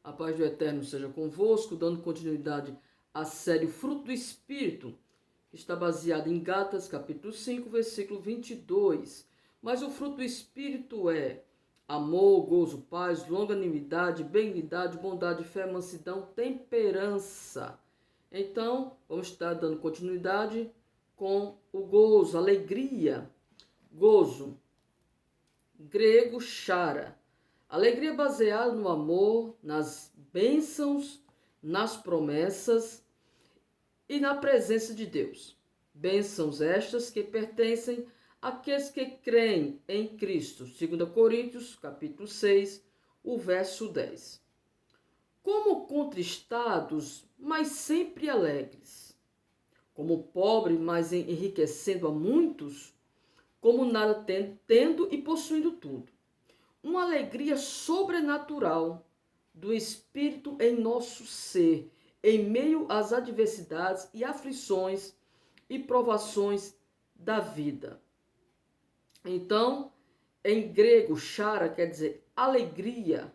A paz do Eterno seja convosco, dando continuidade à série Fruto do Espírito, que está baseada em Gálatas, capítulo 5, versículo 22. Mas o fruto do Espírito é amor, gozo, paz, longanimidade, benignidade, bondade, fé, mansidão, temperança. Então, vamos estar dando continuidade com o gozo, alegria. Gozo, grego, chara. Alegria baseada no amor, nas bênçãos, nas promessas e na presença de Deus. Bênçãos estas que pertencem àqueles que creem em Cristo. 2 Coríntios, capítulo 6, o verso 10. Como contristados, mas sempre alegres. Como pobres, mas enriquecendo a muitos. Como nada tendo e possuindo tudo. Uma alegria sobrenatural do Espírito em nosso ser, em meio às adversidades e aflições e provações da vida. Então, em grego, chara quer dizer alegria,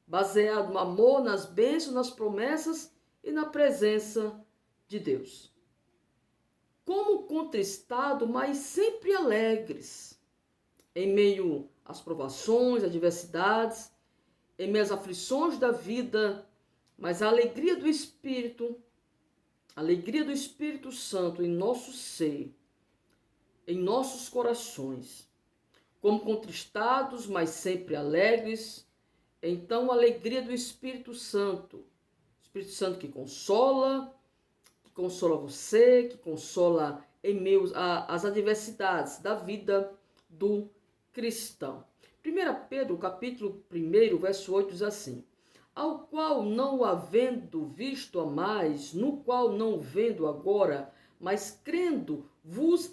baseado no amor, nas bênçãos, nas promessas e na presença de Deus. Como contristado, mas sempre alegres, em meio às provações, adversidades, em meio às aflições da vida, mas a alegria do Espírito Santo em nosso ser, em nossos corações, como contristados, mas sempre alegres. Então, a alegria do Espírito Santo que consola você, que consola em meio às adversidades da vida do cristão. 1 Pedro, capítulo 1, verso 8, diz assim: ao qual não havendo visto a mais, no qual não vendo agora, mas crendo, vos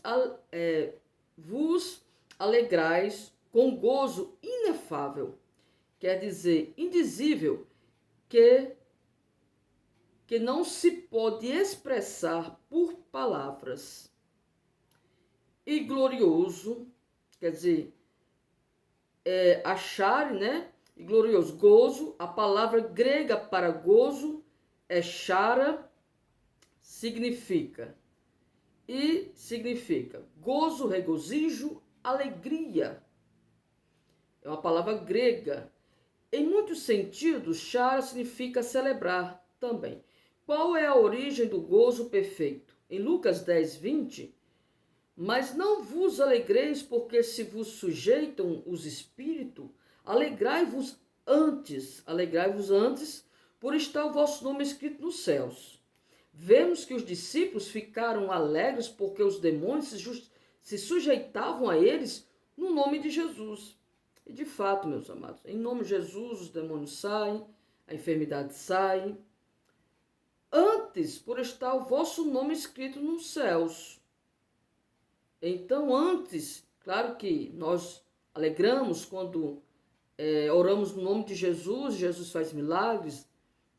alegrais com gozo inefável, quer dizer, indizível, que não se pode expressar por palavras. E glorioso, quer dizer, achar, né? E glorioso, gozo. A palavra grega para gozo é chara, significa gozo, regozijo, alegria. É uma palavra grega. Em muitos sentidos, chara significa celebrar também. Qual é a origem do gozo perfeito? Em Lucas 10, 20, mas não vos alegreis porque se vos sujeitam os espíritos, alegrai-vos antes, por estar o vosso nome escrito nos céus. Vemos que os discípulos ficaram alegres porque os demônios se sujeitavam a eles no nome de Jesus. E de fato, meus amados, em nome de Jesus os demônios saem, a enfermidade sai. Antes, por estar o vosso nome escrito nos céus. Então, antes, claro que nós alegramos quando oramos no nome de Jesus, Jesus faz milagres,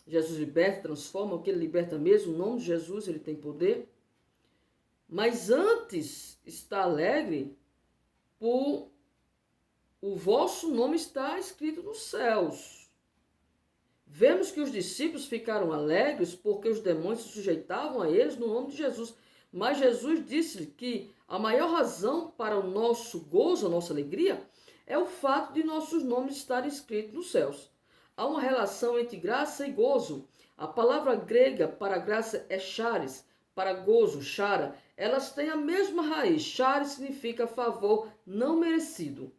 Jesus liberta, transforma, o que ele liberta mesmo, o nome de Jesus, ele tem poder. Mas antes, está alegre por o vosso nome estar escrito nos céus. Vemos que os discípulos ficaram alegres porque os demônios se sujeitavam a eles no nome de Jesus. Mas Jesus disse que a maior razão para o nosso gozo, a nossa alegria, é o fato de nossos nomes estarem escritos nos céus. Há uma relação entre graça e gozo. A palavra grega para graça é charis, para gozo, chara. Elas têm a mesma raiz. Charis significa favor não merecido.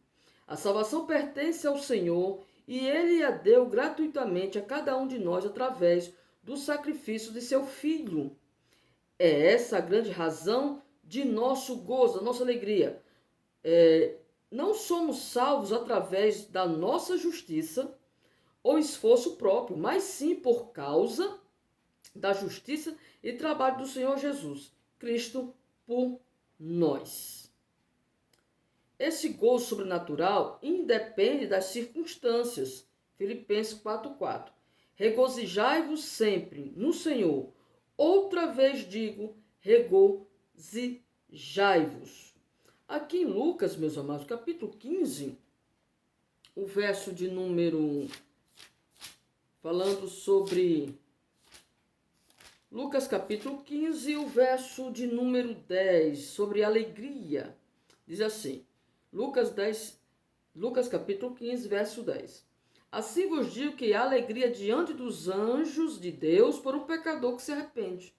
A salvação pertence ao Senhor e Ele a deu gratuitamente a cada um de nós através do sacrifício de seu Filho. É essa a grande razão de nosso gozo, da nossa alegria. Não somos salvos através da nossa justiça ou esforço próprio, mas sim por causa da justiça e trabalho do Senhor Jesus, Cristo por nós. Esse gozo sobrenatural independe das circunstâncias. Filipenses 4:4. Regozijai-vos sempre no Senhor. Outra vez digo, regozijai-vos. Aqui em Lucas, meus amados, capítulo 15, o verso de número falando sobre Lucas capítulo 15, o verso de número 10, sobre alegria. Diz assim, Lucas capítulo 15, verso 10. Assim vos digo que há alegria diante dos anjos de Deus por um pecador que se arrepende.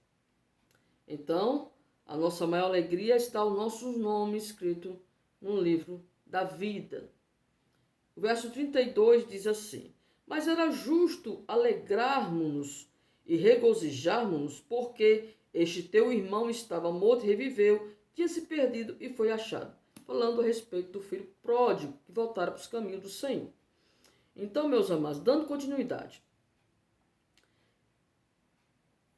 Então, a nossa maior alegria está o nosso nome escrito no livro da vida. O verso 32 diz assim, mas era justo alegrarmos-nos e regozijarmos-nos, porque este teu irmão estava morto e reviveu, tinha se perdido e foi achado. Falando a respeito do filho pródigo, que voltara para os caminhos do Senhor. Então, meus amados, dando continuidade.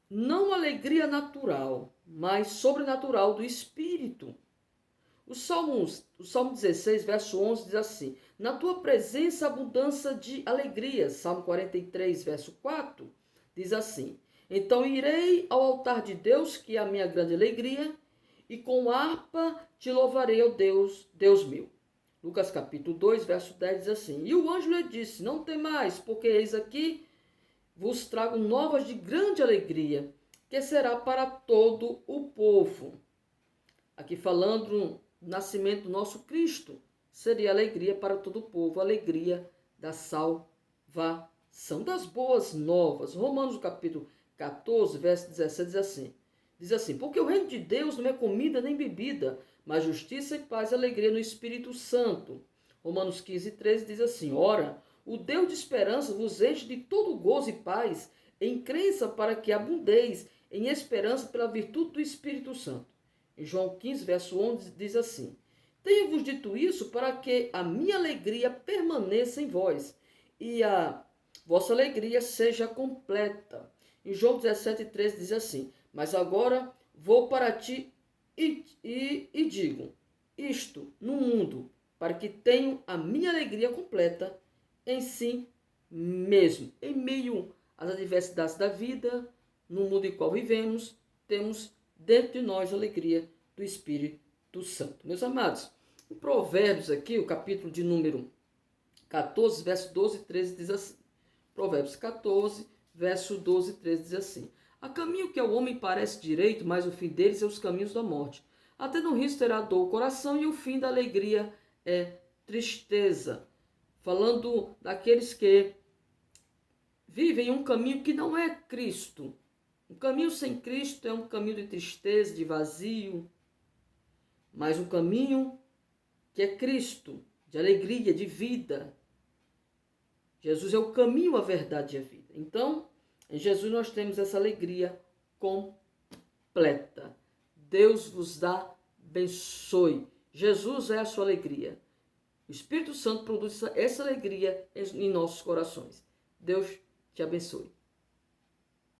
Não alegria natural, mas sobrenatural do Espírito. O Salmo 16, verso 11 diz assim, na tua presença abundância de alegria. Salmo 43, verso 4 diz assim, então irei ao altar de Deus, que é a minha grande alegria, e com harpa te louvarei, ó Deus, Deus meu. Lucas capítulo 2, verso 10 diz assim, e o anjo lhe disse, não temais, porque eis aqui vos trago novas de grande alegria, que será para todo o povo. Aqui falando do nascimento do nosso Cristo, seria alegria para todo o povo, alegria da salvação, das boas novas. Romanos capítulo 14, verso 17 diz assim, porque o reino de Deus não é comida nem bebida, mas justiça e paz e alegria no Espírito Santo. Romanos 15, 13 diz assim, ora, o Deus de esperança vos enche de todo gozo e paz, em crença para que abundeis em esperança pela virtude do Espírito Santo. Em João 15, verso 11, diz assim, tenho-vos dito isso para que a minha alegria permaneça em vós e a vossa alegria seja completa. Em João 17, 13 diz assim, mas agora vou para ti e digo isto no mundo, para que tenham a minha alegria completa em si mesmo. Em meio às adversidades da vida, no mundo em qual vivemos, temos dentro de nós a alegria do Espírito Santo. Meus amados, em Provérbios aqui, o capítulo de número 14, verso 12 e 13 diz assim. Provérbios 14, verso 12 e 13 diz assim. Há caminho que ao homem parece direito, mas o fim deles é os caminhos da morte. Até no riso terá dor o coração e o fim da alegria é tristeza. Falando daqueles que vivem um caminho que não é Cristo. Um caminho sem Cristo é um caminho de tristeza, de vazio, mas um caminho que é Cristo, de alegria, de vida. Jesus é o caminho, a verdade e a vida. Então, em Jesus nós temos essa alegria completa. Deus vos dá, abençoe. Jesus é a sua alegria. O Espírito Santo produz essa alegria em nossos corações. Deus te abençoe.